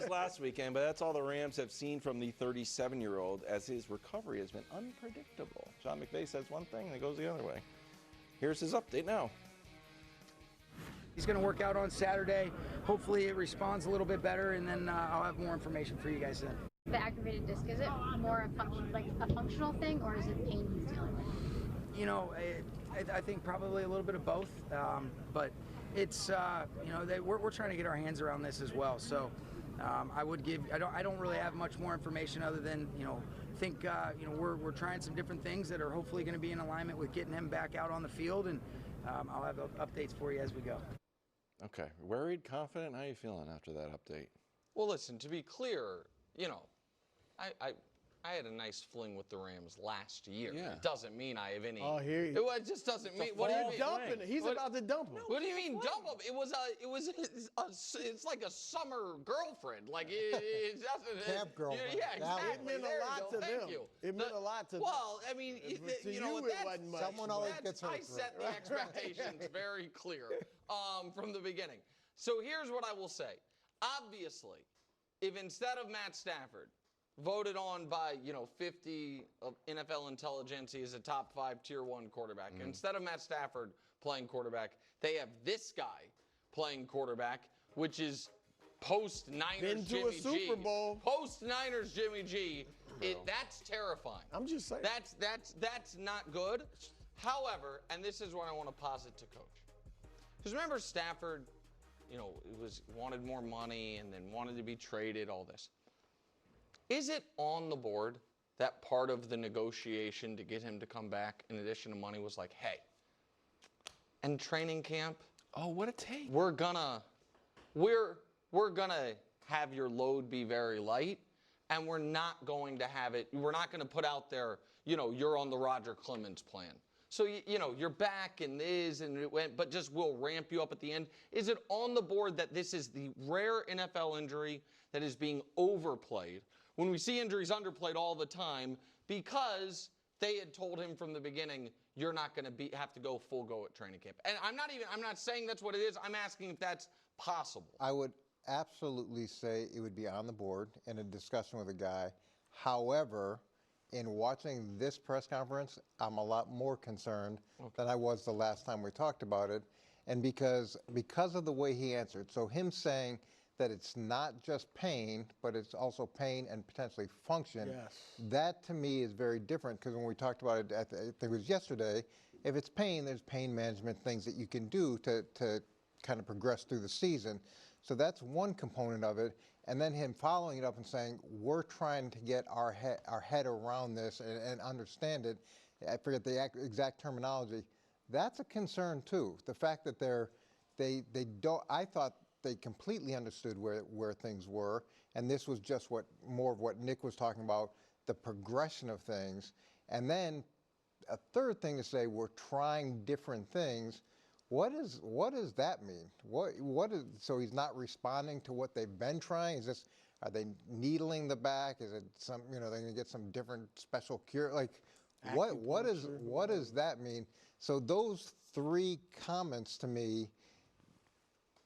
this last weekend, but that's all the Rams have seen from the 37-year-old as his recovery has been unpredictable. Sean McVay says one thing and it goes the other way. Here's his update now. He's going to work out on Saturday. Hopefully it responds a little bit better, and then I'll have more information for you guys then. The aggravated disc, is it more a functional thing, or is it pain he's dealing with? You know, I think probably a little bit of both, but it's you know, we're trying to get our hands around this as well. So I don't really have much more information other than, you know, think you know, we're trying some different things that are hopefully going to be in alignment with getting him back out on the field, and I'll have updates for you as we go. Okay, worried, confident. How are you feeling after that update? Well, listen, to be clear, you know, I had a nice fling with the Rams last year. Yeah. It doesn't mean I have any. Oh, here you. It just doesn't mean. What do you mean? Dumping it. He's about to dump him. What do you mean dump him? It's like a summer girlfriend. Like it doesn't. Camp girlfriend. Yeah, exactly. It meant a lot to them. It meant a lot to them. Well, I mean, you know, that's, someone always gets hurt. I set the expectations very clear from the beginning. So here's what I will say. Obviously, if instead of Matt Stafford, voted on by, you know, 50 of NFL intelligentsia as a top 5 tier 1 quarterback. Instead of Matt Stafford playing quarterback, they have this guy playing quarterback, which is post-Niners Jimmy G. Super Bowl. Post-Niners Jimmy G. That's terrifying. I'm just saying. That's not good. However, and this is what I want to posit to Coach. Because remember Stafford, you know, wanted more money and then wanted to be traded, all this. Is it on the board that part of the negotiation to get him to come back, in addition to money, was like, hey, and training camp, Oh, what a take. we're gonna have your load be very light, and we're not going to put out there, you know, you're on the Roger Clemens plan. So, you know, you're back and this and it went, but just we'll ramp you up at the end. Is it on the board that this is the rare NFL injury that is being overplayed, when we see injuries underplayed all the time, because they had told him from the beginning, you're not going to have to go full go at training camp? And I'm not saying that's what it is. I'm asking if that's possible. I would absolutely say it would be on the board in a discussion with a guy. However, in watching this press conference, I'm a lot more concerned than I was the last time we talked about it. And because of the way he answered, so him saying that it's not just pain, but it's also pain and potentially function. Yes. That to me is very different, because when we talked about it, I think it was yesterday, if it's pain, there's pain management things that you can do to kind of progress through the season. So that's one component of it. And then him following it up and saying, we're trying to get our head around this and understand it. I forget the exact terminology. That's a concern too. The fact that they don't, I thought they completely understood where things were, and this was just more of what Nick was talking about, the progression of things. And then a third thing to say, we're trying different things. What does that mean? So he's not responding to what they've been trying? Are they needling the back? Is it some, you know, they're going to get some different special cure? Like, what does that mean? So those three comments to me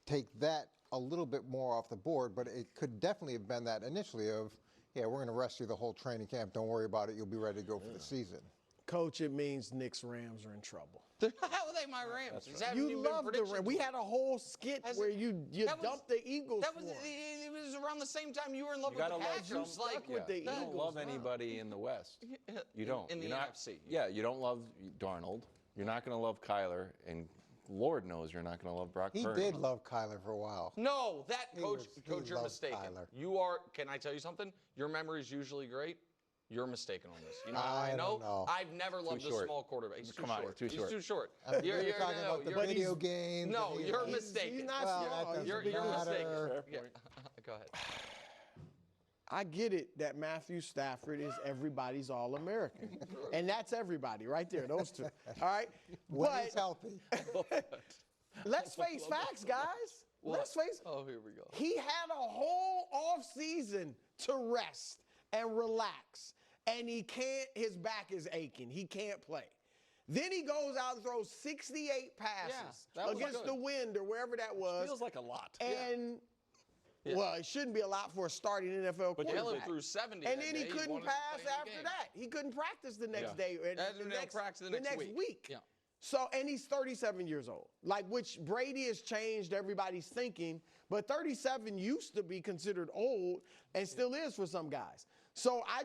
take that a little bit more off the board, but it could definitely have been that initially of, yeah, we're going to rest you the whole training camp. Don't worry about it. You'll be ready to go for the season. Coach, it means Nick's Rams are in trouble. How are they my Rams? You love the Rams. We had a whole skit where you dumped the Eagles. It was around the same time you were in love with the Packers. You don't love anybody in the West. You don't. In the NFC. Yeah, you don't love Darnold. You're not going to love Kyler, and Lord knows you're not going to love Brock Purdy. He did love Kyler for a while. No, Coach, you're mistaken. Kyler. You are. Can I tell you something? Your memory is usually great. You're mistaken on this. You know how I know? Don't know. I've never loved a small quarterback. He's too short. He's too short. You're talking about the video games. No, you're mistaken. He's not small. You're mistaken. Yeah. Go ahead. I get it that Matthew Stafford is everybody's All-American. And that's everybody right there, those two. All right? When he's healthy. Let's face facts, guys. What? Let's face. Oh, here we go. He had a whole off season to rest and relax. And he can't, his back is aching. He can't play. Then he goes out and throws 68 passes against the wind or wherever that was. Feels like a lot. And Yeah. Well, it shouldn't be a lot for a starting NFL But quarterback. Jalen threw 70 And that then he day. couldn't wanted to pass play in the after game. that. He couldn't practice the next day. Practice the next week. Yeah. So, and he's 37 years old. Like, which Brady has changed everybody's thinking, but 37 used to be considered old and still is for some guys. So I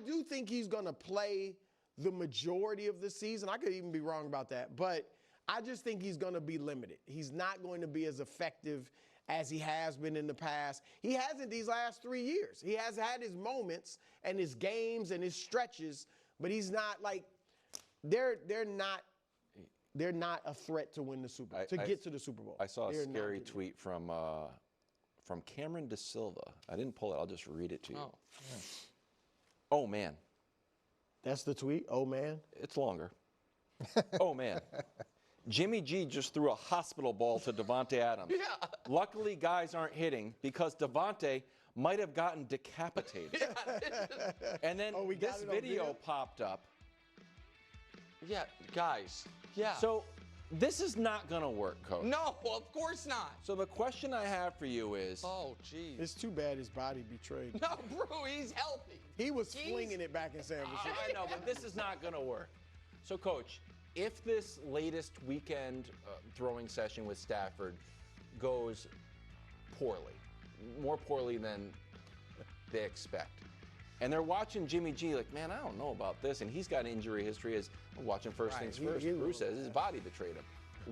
do think he's going to play the majority of the season. I could even be wrong about that, but I just think he's going to be limited. He's not going to be as effective as he has been in the past. He hasn't these last 3 years. He has had his moments and his games and his stretches, but he's not like they're not a threat to win the Super Bowl, get to the Super Bowl. I saw a scary tweet from Cameron De Silva. I didn't pull it. I'll just read it to you. Oh man. That's the tweet? Oh, man? It's longer. Oh, man. Jimmy G just threw a hospital ball to Davante Adams. Yeah. Luckily, guys aren't hitting because Davante might have gotten decapitated. And then this video popped up. Yeah, guys. Yeah. So this is not going to work, Coach. No, of course not. So the question I have for you is... Oh, geez. It's too bad his body betrayed. No, bro, he's healthy. He was flinging it back in San Francisco. I know, but this is not going to work. So, Coach, if this latest weekend throwing session with Stafford goes poorly, more poorly than they expect, and they're watching Jimmy G like, man, I don't know about this, and he's got injury history as watching First Things First. Bruce says his body betrayed him.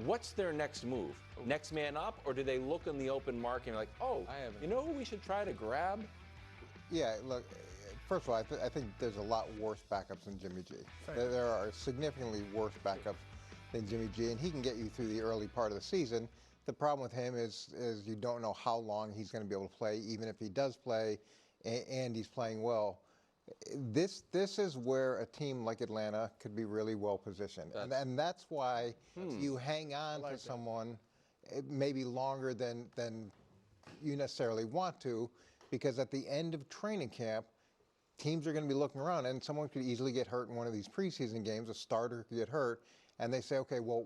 What's their next move? Next man up, or do they look in the open market and be like, oh, you know who we should try to grab? Yeah, look, first of all, I think there's a lot worse backups than Jimmy G. There are significantly worse backups than Jimmy G, and he can get you through the early part of the season. The problem with him is you don't know how long he's going to be able to play, even if he does play and he's playing well. This is where a team like Atlanta could be really well positioned, and that's why you hang on to someone maybe longer than you necessarily want to, because at the end of training camp, teams are going to be looking around, and someone could easily get hurt in one of these preseason games. A starter could get hurt, and they say, okay, well,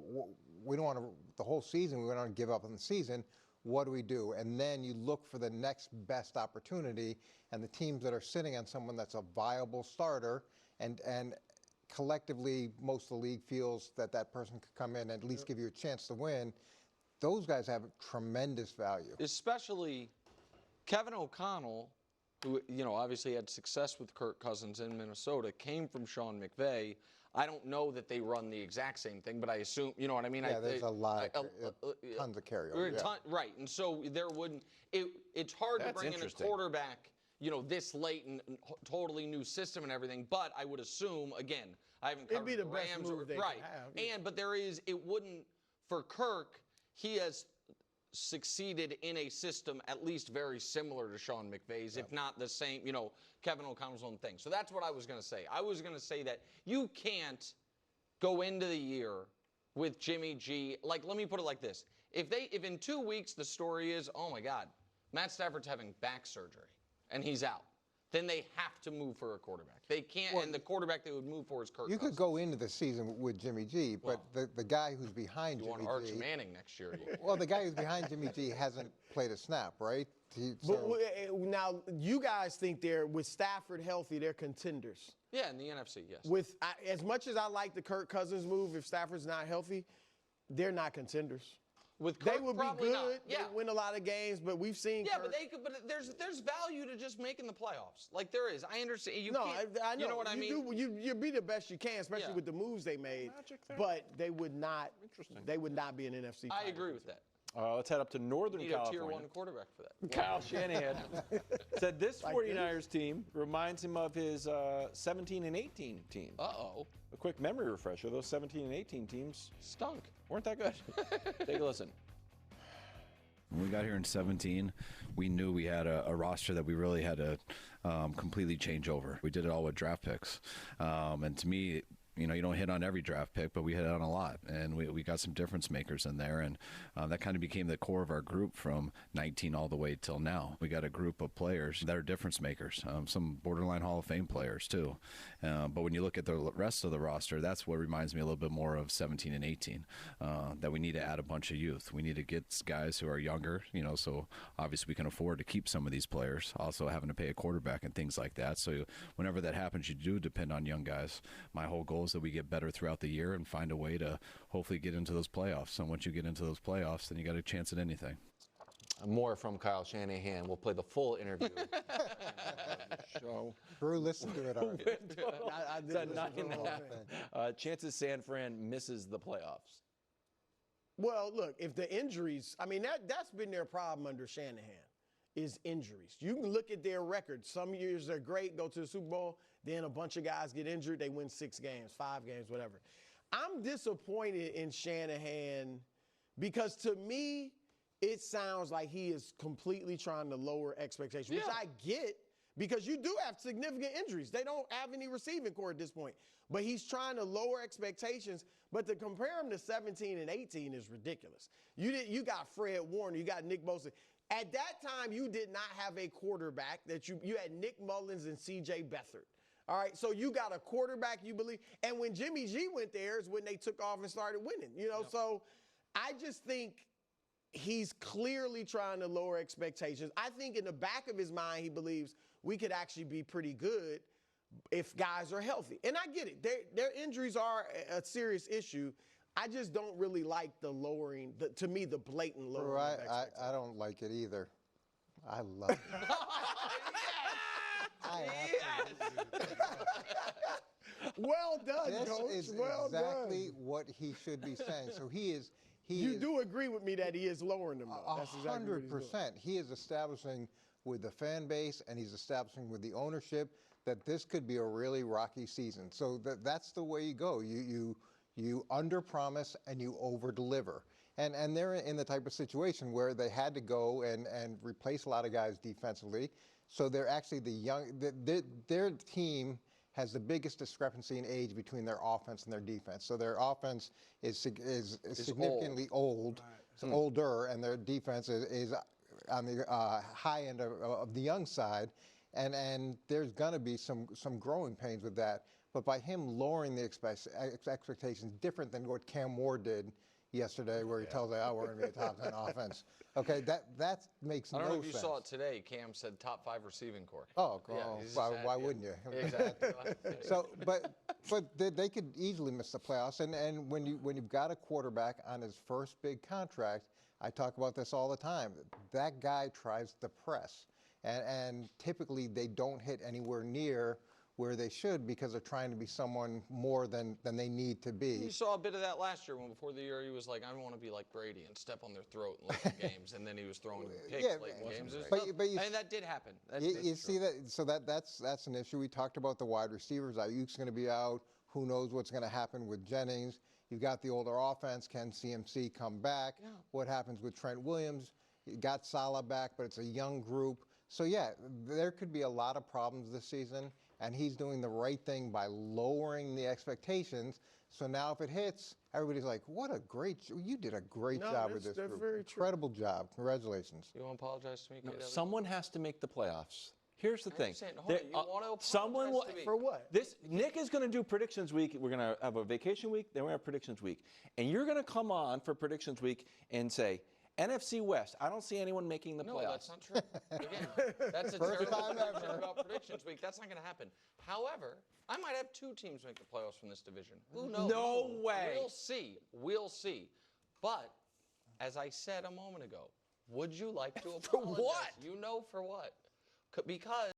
we don't want to the whole season. We don't want to give up on the season. What do we do? And then you look for the next best opportunity, and the teams that are sitting on someone that's a viable starter, and collectively most of the league feels that that person could come in and at least give you a chance to win. Those guys have tremendous value. Especially Kevin O'Connell, who, you know, obviously had success with Kirk Cousins in Minnesota, came from Sean McVay. I don't know that they run the exact same thing, but I assume, you know what I mean? Yeah, there's a lot, tons of carryover. Yeah. Right, and so there wouldn't, it's hard to bring in a quarterback, you know, this late and totally new system and everything, but I would assume, again, I haven't covered It'd be the Rams. best move they could have. Yeah. But there is, it wouldn't, for Kirk, he has succeeded in a system at least very similar to Sean McVay's, if not the same, you know, Kevin O'Connell's own thing. So that's what I was going to say. I was going to say that you can't go into the year with Jimmy G. Like, let me put it like this. If in 2 weeks the story is, oh my God, Matt Stafford's having back surgery and he's out, then they have to move for a quarterback. They can't, and the quarterback they would move for is Kirk Cousins. You could go into the season with Jimmy G, but the guy who's behind Jimmy G. You want Arch Manning next year. Well, the guy who's behind Jimmy G hasn't played a snap, right? But now, you guys think with Stafford healthy, they're contenders. Yeah, in the NFC, yes. As much as I like the Kirk Cousins move, if Stafford's not healthy, they're not contenders. With Kirk, they would be good. Not. Yeah. They win a lot of games, but we've seen. Yeah, Kirk. but there's value to just making the playoffs. Like there is. I understand. I know. You know what I mean? You be the best you can, especially with the moves they made. But they would not. They would not be an NFC. I agree with that. Let's head up to Northern California. Need a Tier 1 quarterback for that. Kyle Shanahan said this 49ers team reminds him of his 17 and 18 team. Uh-oh. A quick memory refresher, those 17 and 18 teams stunk. Weren't that good? Take a listen. When we got here in 17, we knew we had a roster that we really had to completely change over. We did it all with draft picks. And to me, You know, you don't hit on every draft pick, but we hit on a lot, and we got some difference makers in there, and that kind of became the core of our group from 19 all the way till now. We got a group of players that are difference makers, some borderline Hall of Fame players too. But when you look at the rest of the roster, that's what reminds me a little bit more of 17 and 18, that we need to add a bunch of youth. We need to get guys who are younger, you know, so obviously we can afford to keep some of these players, also having to pay a quarterback and things like that. So whenever that happens, you do depend on young guys. My whole goal is that we get better throughout the year and find a way to hopefully get into those playoffs. And once you get into those playoffs, then you got a chance at anything. More from Kyle Shanahan. We'll play the full interview. Show. Drew, listen to it already. It's at 9.5. Chances San Fran misses the playoffs. Well, look, if the injuries, I mean, that's been their problem under Shanahan, is injuries. You can look at their record. Some years they're great, go to the Super Bowl, then a bunch of guys get injured, they win 6 games, 5 games, whatever. I'm disappointed in Shanahan because to me, it sounds like he is completely trying to lower expectations, which I get because you do have significant injuries. They don't have any receiving core at this point. But he's trying to lower expectations. But to compare him to 17 and 18 is ridiculous. You got Fred Warner, you got Nick Bosa. At that time, you did not have a quarterback that you had Nick Mullins and C.J. Beathard. All right, so you got a quarterback you believe. And when Jimmy G went there is when they took off and started winning. You know, so I just think he's clearly trying to lower expectations. I think in the back of his mind, he believes we could actually be pretty good if guys are healthy. And I get it. Their injuries are a serious issue. I just don't really like the lowering, to me, the blatant lowering of expectations. I don't like it either. I love it. Well done, this Coach. Is well exactly done. what he should be saying. So you do agree with me that he is lowering them, though. That's exactly what he's doing. 100%. He is establishing with the fan base and he's establishing with the ownership that this could be a really rocky season. So that's the way you go. You under-promise and you over-deliver. And they're in the type of situation where they had to go and replace a lot of guys defensively. So they're actually their team has the biggest discrepancy in age between their offense and their defense. So their offense is significantly old. It's older, and their defense is on the high end of the young side. And there's going to be some growing pains with that. But by him lowering the expectations, different than what Cam Moore did yesterday, where he tells us, "Oh, we're going to be a top 10 offense." Okay, that makes no sense. I don't know if you saw it today. Cam said top 5 receiving core. Oh, why wouldn't you? Exactly. So, but they could easily miss the playoffs. And when you've got a quarterback on his first big contract, I talk about this all the time. That guy tries to press, and typically they don't hit anywhere near where they should because they're trying to be someone more than they need to be. You saw a bit of that last year when before the year he was like, I want to be like Brady and step on their throat in late games, and then he was throwing picks late in games. And that did happen. You see that? So that's an issue. We talked about the wide receivers. Ayuk's going to be out. Who knows what's going to happen with Jennings? You've got the older offense. Can CMC come back? Yeah. What happens with Trent Williams? You got Salah back, but it's a young group. So, yeah, there could be a lot of problems this season, and he's doing the right thing by lowering the expectations. So now if it hits, everybody's like, you did a great job with this group. Very Incredible job. Congratulations. You want to apologize to me? No, someone has to make the playoffs. Here's the thing. Someone will, for what? Nick is going to do predictions week. We're going to have a vacation week, then we're going to have predictions week. And you're going to come on for predictions week and say, NFC West, I don't see anyone making the playoffs. No, that's not true. Again, that's a terrible assumption about predictions week. That's not going to happen. However, I might have 2 teams make the playoffs from this division. Who knows? No way. We'll see. We'll see. But, as I said a moment ago, would you like to apologize? For what? You know for what. Because